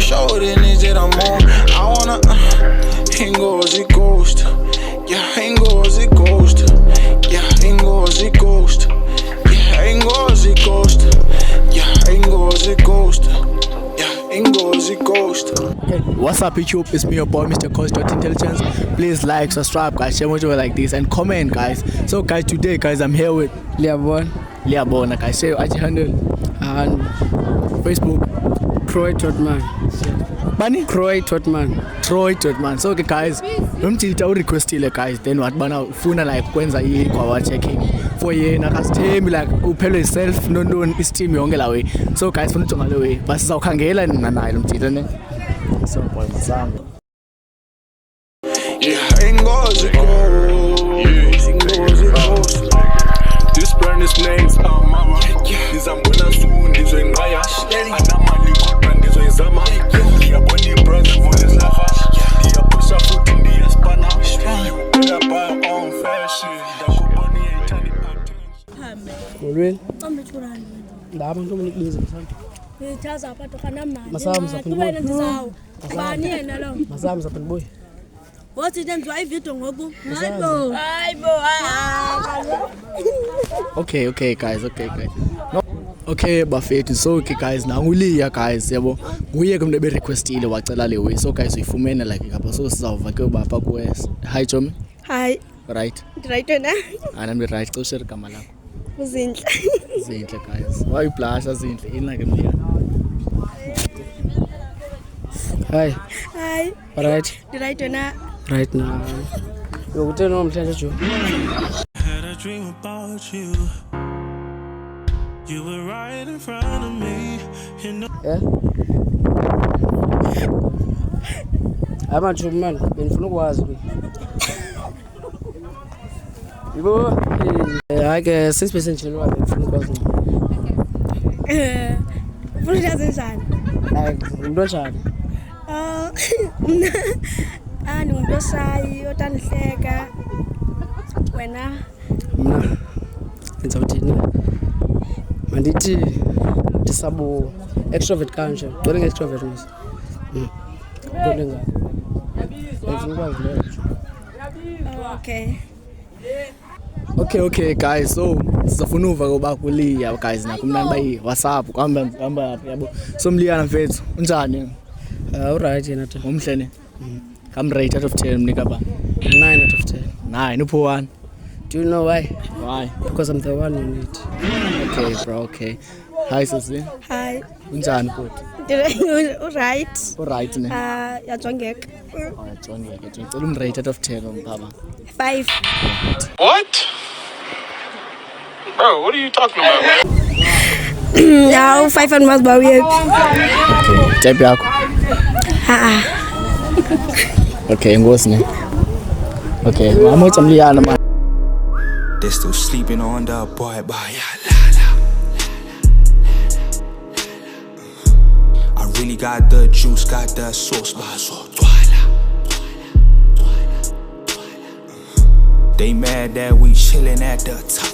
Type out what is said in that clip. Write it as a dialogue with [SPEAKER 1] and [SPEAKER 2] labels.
[SPEAKER 1] show, then is it I'm on? I wanna Ingozi Ghost. Yeah, Ingozi Ghost. Yeah, Ingozi Ghost. Yeah, Ingozi Ghost. Yeah, Ingozi Ghost. Yeah, Ingozi Ghost.
[SPEAKER 2] Hey, what's up YouTube? It's me your boy Mr. Coach.intelligence. Please like, subscribe guys, share much like this and comment guys. So guys, today guys I'm here with Leabona guys. Say IG handle
[SPEAKER 3] and
[SPEAKER 2] Facebook
[SPEAKER 3] Troy Totman.
[SPEAKER 2] Bunny?
[SPEAKER 3] Troy Totman.
[SPEAKER 2] So okay guys, nomtita urequestile guys, then what bana ufuna like kwenza hii kwa wa checking for yena kasithembi like uphelwe yourself no isteam yonke la way. So guys funa ujonga le way basi sawukhangela nina naye nomtita ne. So boy masango.
[SPEAKER 1] Yeah, Ingozi Ghost.
[SPEAKER 4] This brand is names mama. Nizambona soon ndizoingaya. Anamali kodwa ndizoizama. Ngiyabona brother voice lafa. Ngiyapusha futhi ndiyaspana. You better buy your own fashion. Ndakubona iyayithanda attention.
[SPEAKER 3] Molweni.
[SPEAKER 5] Ambithulani.
[SPEAKER 3] Ndaba nto mniklize msana.
[SPEAKER 5] Ngithaza apha kanamnandi.
[SPEAKER 3] Masamu saphindibuye.
[SPEAKER 5] Ndizawo. Bani yena lo?
[SPEAKER 3] Masamu saphindibuye.
[SPEAKER 5] Wothi ndenziwa ivideo ngoku. Hayibo.
[SPEAKER 2] Okay guys. No. Okay bafethu, so okay guys nanguliya guys yabo. Nguye ke umuntu eberequestile wacela le way. So guys uyifumene like ngapha so sizawuva ke bapha ku Hi Jomi.
[SPEAKER 5] Hi.
[SPEAKER 2] Right.
[SPEAKER 5] Right wena?
[SPEAKER 2] Anami right xoshe igama lakho.
[SPEAKER 5] Uzinhle.
[SPEAKER 2] Zinhle guys. Why you blush Zinhle ina ke mliya.
[SPEAKER 3] Hi. Right.
[SPEAKER 5] Right wena?
[SPEAKER 3] Right now. Yokuthe nomhlanje jo.
[SPEAKER 6] Had a dream about you. You were right in front of me. You know.
[SPEAKER 3] Yeah. Amathi man, benifuna ukwazi ke. Yibo. Hayi ke 6% nje lo benifuna ukwazi.
[SPEAKER 5] Ufuna njani?
[SPEAKER 3] Hayi, umuntu onjani?
[SPEAKER 5] Ngumuntu osayi otanihleka. Wena?
[SPEAKER 3] Mina ngenza uthini? Mandithi ndisabo extrovert kanje. Ngicela nge-extrovert mos. Kodwa ngapha. Ngifuna ukwazi leyo.
[SPEAKER 5] Okay.
[SPEAKER 2] Guys, so sizafuna uva kuba kuliya guys nakumnani bayi WhatsApp kuhamba yabo. So mliyana mfethu unjani?
[SPEAKER 3] Alright yena ta.
[SPEAKER 2] Umhle ne? Come rate out of 10 mnika ba.
[SPEAKER 3] 9 out of 10.
[SPEAKER 2] 9 upho 1.
[SPEAKER 3] Do you know why?
[SPEAKER 2] Why?
[SPEAKER 3] Because I'm the one you need.
[SPEAKER 2] Okay bro, okay. Hi Susi.
[SPEAKER 5] Hi.
[SPEAKER 2] Unjani futhi?
[SPEAKER 5] Right.
[SPEAKER 2] Alright ne?
[SPEAKER 5] Yajongeka.
[SPEAKER 2] Yajongeka. Ngicela umrate out of 10 umpaba.
[SPEAKER 5] 5.
[SPEAKER 4] What? Bro, what are you talking about?
[SPEAKER 5] Now 5 and mas bawie.
[SPEAKER 2] Okay, type yakho. Okay, ngosi ne. Okay, mamotsa mliyana man.
[SPEAKER 1] They're still sleeping on the boy, I really got the juice, got the sauce, They mad that we chillin' at the top.